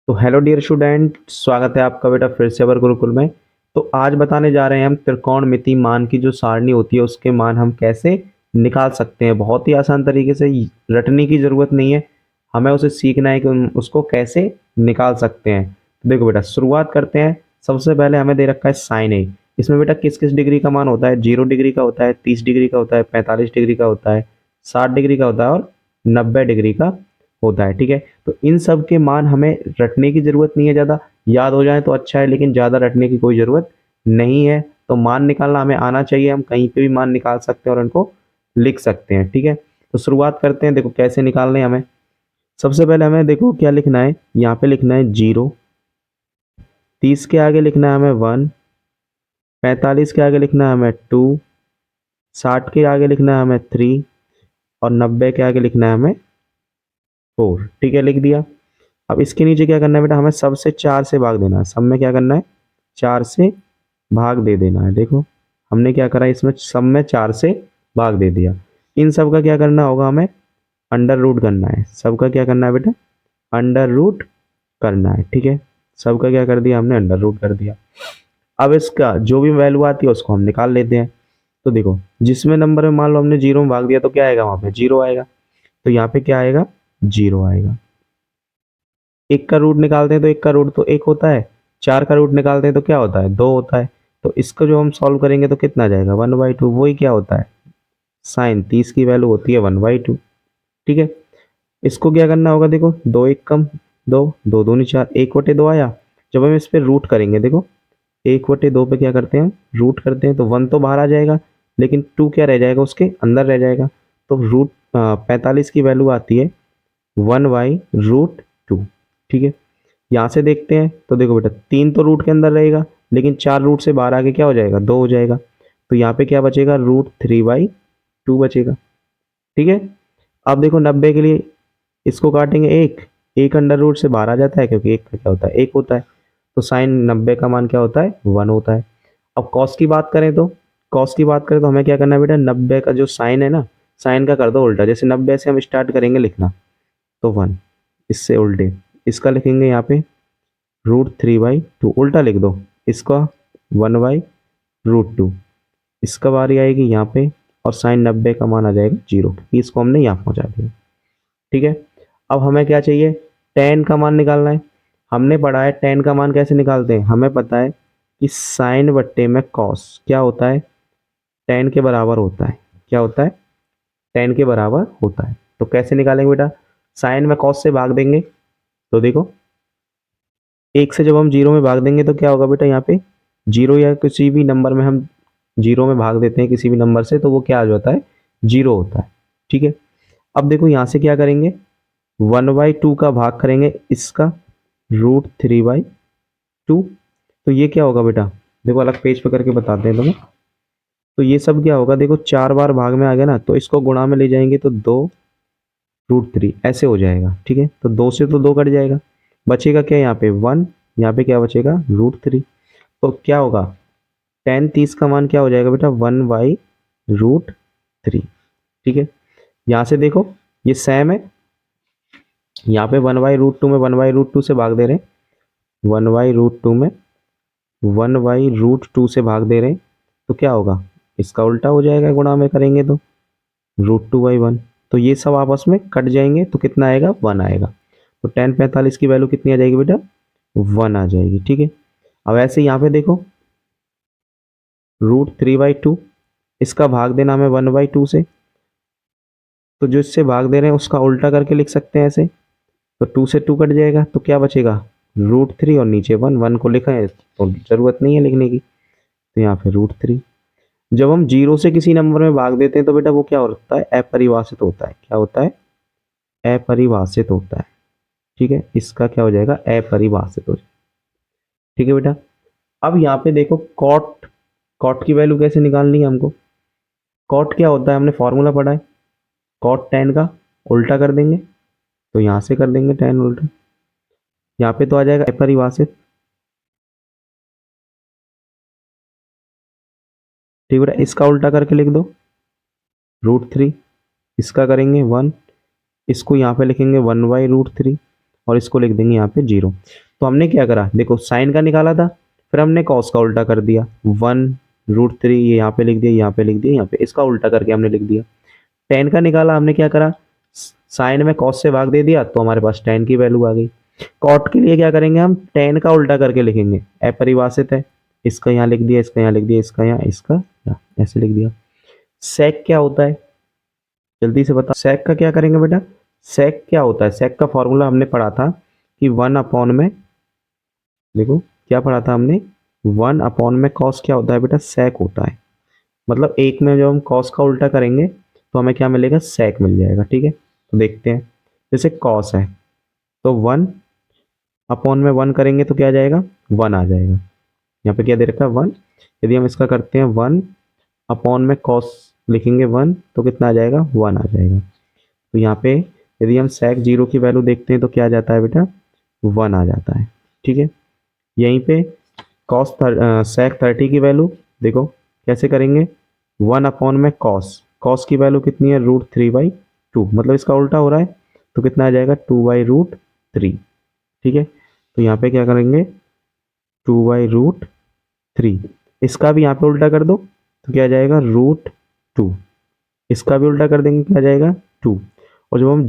तो hello dear student, स्वागत है आपका बेटा फिर से अवर गुरुकुल में। तो आज बताने जा रहे हैं हम त्रिकोणमिति मान की जो सारणी होती है उसके मान हम कैसे निकाल सकते हैं। बहुत ही आसान तरीके से, रटने की ज़रूरत नहीं है, हमें उसे सीखना है कि उसको कैसे निकाल सकते हैं। तो देखो बेटा, शुरुआत करते हैं। सबसे पहले हमें दे रखा है साइन ए। इसमें बेटा किस किस डिग्री का मान होता है? 0 डिग्री का होता है, 30 डिग्री का होता है, 45 डिग्री का होता है, 60 डिग्री का होता है और 90 डिग्री का होता है। ठीक है, तो इन सब के मान हमें रटने की ज़रूरत नहीं है, ज़्यादा याद हो जाए तो अच्छा है, लेकिन ज़्यादा रटने की कोई ज़रूरत नहीं है। तो मान निकालना हमें आना चाहिए, हम कहीं पे भी मान निकाल सकते हैं और इनको लिख सकते हैं। ठीक है, तो शुरुआत करते हैं। देखो कैसे निकालने हैं हमें। सबसे पहले हमें देखो क्या लिखना है, यहाँ पे लिखना है 0, 30 के आगे लिखना है हमें 1, 45 के आगे लिखना है हमें 2, 60 के आगे लिखना है हमें 3 और 90 के आगे लिखना है हमें 4। ठीक है, लिख दिया। अब इसके नीचे क्या करना है बेटा, हमें सबसे 4 से भाग देना है। सब में क्या करना है, 4 से भाग दे देना है। देखो हमने क्या करा, इसमें सब में 4 से भाग दे दिया। इन सब का क्या करना होगा, हमें अंडर रूट करना है। सबका क्या करना है बेटा, अंडर रूट करना है। ठीक है, सबका क्या कर दिया हमने, अंडर रूट कर दिया। अब इसका जो भी वैल्यू आती है उसको हम निकाल लेते हैं। तो देखो, जिसमें नंबर में मान लो हमने 0 में भाग दिया तो क्या आएगा, वहाँ पे 0 आएगा। तो यहाँ पे क्या आएगा, 0 आएगा। एक का रूट निकालते हैं तो एक का रूट तो एक होता है, 4 का रूट निकालते हैं तो क्या होता है, 2 होता है। तो इसको जो हम सॉल्व करेंगे तो कितना आ जाएगा, 1/2। वही क्या होता है, साइन 30 की वैल्यू होती है 1/2। ठीक है, इसको क्या करना होगा, देखो 2 1 कम 2, 2 दूनी 4, 1/2 आया। जब हम इस पे रूट करेंगे, देखो 1/2 पे क्या करते हैं, रूट करते हैं तो 1 तो बाहर आ जाएगा, लेकिन 2 क्या रह जाएगा, उसके अंदर रह जाएगा। तो रूट 45 की वैल्यू आती है 1/√2। ठीक है, यहाँ से देखते हैं तो देखो बेटा, 3 तो रूट के अंदर रहेगा, लेकिन 4 रूट से बाहर आके क्या हो जाएगा, 2 हो जाएगा। तो यहाँ पे क्या बचेगा, √3/2 बचेगा। ठीक है, अब देखो 90 के लिए इसको काटेंगे, एक एक अंडर रूट से बाहर आ जाता है, क्योंकि एक का क्या होता है, एक होता है। तो साइन 90 का मान क्या होता है, 1 होता है। अब कॉस की बात करें तो, हमें क्या करना है बेटा, 90 का जो साइन है ना, साइन का कर दो उल्टा। जैसे 90 से हम स्टार्ट करेंगे लिखना, तो 1, इससे उल्टे इसका लिखेंगे यहाँ पे √3/2, उल्टा लिख दो इसका, 1/√2। इसका बारी आएगी यहाँ पे, और साइन 90 का मान आ जाएगा 0, इसको हमने यहाँ पहुँचा दिया। ठीक है, अब हमें क्या चाहिए, टेन का मान निकालना है। हमने पढ़ा है टेन का मान कैसे निकालते हैं, हमें पता है कि साइन बट्टे में कॉस क्या होता है, टेन के बराबर होता है। क्या होता है, टेन के बराबर होता है। तो कैसे निकालेंगे बेटा, साइन में कॉस से भाग देंगे। तो देखो, एक से जब हम 0 में भाग देंगे तो क्या होगा बेटा, यहाँ पे 0 या किसी भी नंबर में हम 0 में भाग देते हैं किसी भी नंबर से, तो वो क्या आ जाता है, 0 होता है। ठीक है, अब देखो यहाँ से क्या करेंगे, 1/2 का भाग करेंगे इसका, √3/2। तो ये क्या होगा बेटा, देखो अलग पेज पे करके बताते हैं तुम्हें। तो ये सब क्या होगा, देखो 4 बार भाग में आ गया ना, तो इसको गुणा में ले जाएंगे तो 2√3 ऐसे हो जाएगा। ठीक है, तो 2 से तो 2 कट जाएगा, बचेगा क्या यहाँ पे 1, यहाँ पे क्या बचेगा, √3। तो क्या होगा, टेन 30 का मान क्या हो जाएगा बेटा, 1/√3। ठीक है, यहाँ से देखो ये सेम है, यहाँ पे 1/√2 में 1/√2 से भाग दे रहे हैं, 1/√2 में 1/√2 से भाग दे रहे हैं, तो क्या होगा, इसका उल्टा हो जाएगा, गुणा में करेंगे तो √2/1। तो ये सब आपस में कट जाएंगे तो कितना आएगा, 1 आएगा। तो टेन 45 की वैल्यू कितनी आ जाएगी बेटा, 1 आ जाएगी। ठीक है, अब ऐसे यहाँ पे देखो √3/2, इसका भाग देना हमें 1/2 से, तो जो इससे भाग दे रहे हैं उसका उल्टा करके लिख सकते हैं ऐसे। तो 2 से 2 कट जाएगा तो क्या बचेगा, √3 और नीचे 1, 1 को लिखा है तो जरूरत नहीं है लिखने की, तो यहाँ पे √3। जब हम 0 से किसी नंबर में भाग देते हैं तो बेटा वो क्या होता है, अपरिभाषित होता है। क्या होता है, अपरिभाषित होता है। ठीक है, इसका क्या हो जाएगा, अपरिभाषित हो जाएगा। ठीक है बेटा, अब यहाँ पे देखो कॉट, कॉट की वैल्यू कैसे निकालनी है हमको। कॉट क्या होता है, हमने फॉर्मूला पढ़ा है, कॉट टेन का उल्टा कर देंगे, तो यहाँ से कर देंगे टेन उल्टा, यहाँ पे तो आ जाएगा अपरिभाषित। ठीक बेटा, इसका उल्टा करके लिख दो √3, इसका करेंगे 1, इसको यहाँ पे लिखेंगे 1/√3, और इसको लिख देंगे यहाँ पे 0। तो हमने क्या करा, देखो साइन का निकाला था, फिर हमने कॉस का उल्टा कर दिया, 1√3 ये यहाँ पे लिख दिया, यहाँ पे लिख दिया, यहाँ पे इसका उल्टा करके हमने लिख दिया। टेन का निकाला, हमने क्या करा, साइन में कॉस से भाग दे दिया तो हमारे पास टेन की वैल्यू आ गई। कॉट के लिए क्या करेंगे, हम टेन का उल्टा करके लिखेंगे, अपरिभाषित है, इसका यहाँ लिख दिया, इसका यहाँ लिख दिया, इसका यहाँ, इसका यहाँ, ऐसे लिख दिया। सेक क्या होता है, जल्दी से बता, सेक का क्या करेंगे बेटा, सेक क्या होता है, सेक का फॉर्मूला हमने पढ़ा था कि 1 में, देखो क्या पढ़ा था हमने, 1 में कॉस क्या होता है बेटा, सेक होता है। मतलब एक में जब हम कॉस का उल्टा करेंगे तो हमें क्या मिलेगा, सेक मिल जाएगा। ठीक है, तो देखते हैं, जैसे कॉस है तो 1/1 करेंगे तो क्या आ जाएगा, 1 आ जाएगा। यहाँ पे क्या दे रखा है, 1। यदि हम इसका करते हैं 1 में कॉस लिखेंगे 1 तो कितना आ जाएगा, 1 आ जाएगा। तो यहाँ पे यदि हम सेक 0 की वैल्यू देखते हैं तो क्या आ जाता है बेटा, 1 आ जाता है। ठीक है, यहीं पे कॉस सेक 30 की वैल्यू देखो कैसे करेंगे, 1 में कॉस की वैल्यू कितनी है, √3/2, मतलब इसका उल्टा हो रहा है तो कितना आ जाएगा, 2/√3। ठीक है, तो यहाँ पे क्या करेंगे, 2/√3, इसका भी यहाँ पे उल्टा कर दो तो क्या आ जाएगा, √2, इसका भी उल्टा कर देंगे क्या आ जाएगा, 2। और जब हम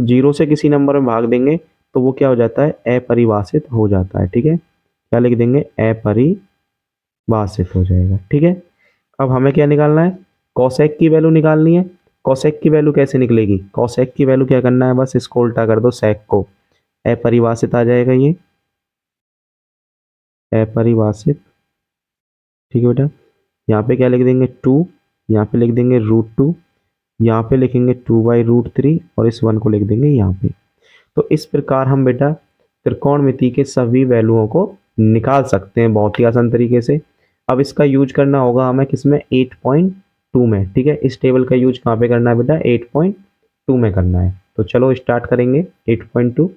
जीरो से किसी नंबर में भाग देंगे तो वो क्या हो जाता है, अपरिभाषित हो जाता है। ठीक है, क्या लिख देंगे, अपरिभाषित हो जाएगा। ठीक है, अब हमें क्या निकालना है, कॉसेक की वैल्यू निकालनी है। कॉसेक की वैल्यू कैसे निकलेगी, कॉसेक की वैल्यू क्या करना है, बस इसको उल्टा कर दो, सेक को, अपरिभाषित आ जाएगा ये, अपरिभाषित। ठीक है बेटा, यहाँ पे क्या लिख देंगे, 2, यहाँ पे लिख देंगे √2, यहाँ पे लिखेंगे 2/√3 और इस 1 को लिख देंगे यहाँ पे। तो इस प्रकार हम बेटा त्रिकोणमिति के सभी वैल्यूओं को निकाल सकते हैं बहुत ही आसान तरीके से। अब इसका यूज करना होगा हमें किसमें, 8.2 में। ठीक है, इस टेबल का यूज कहाँ पे करना है बेटा, 8.2 में करना है। तो चलो स्टार्ट करेंगे 8.2।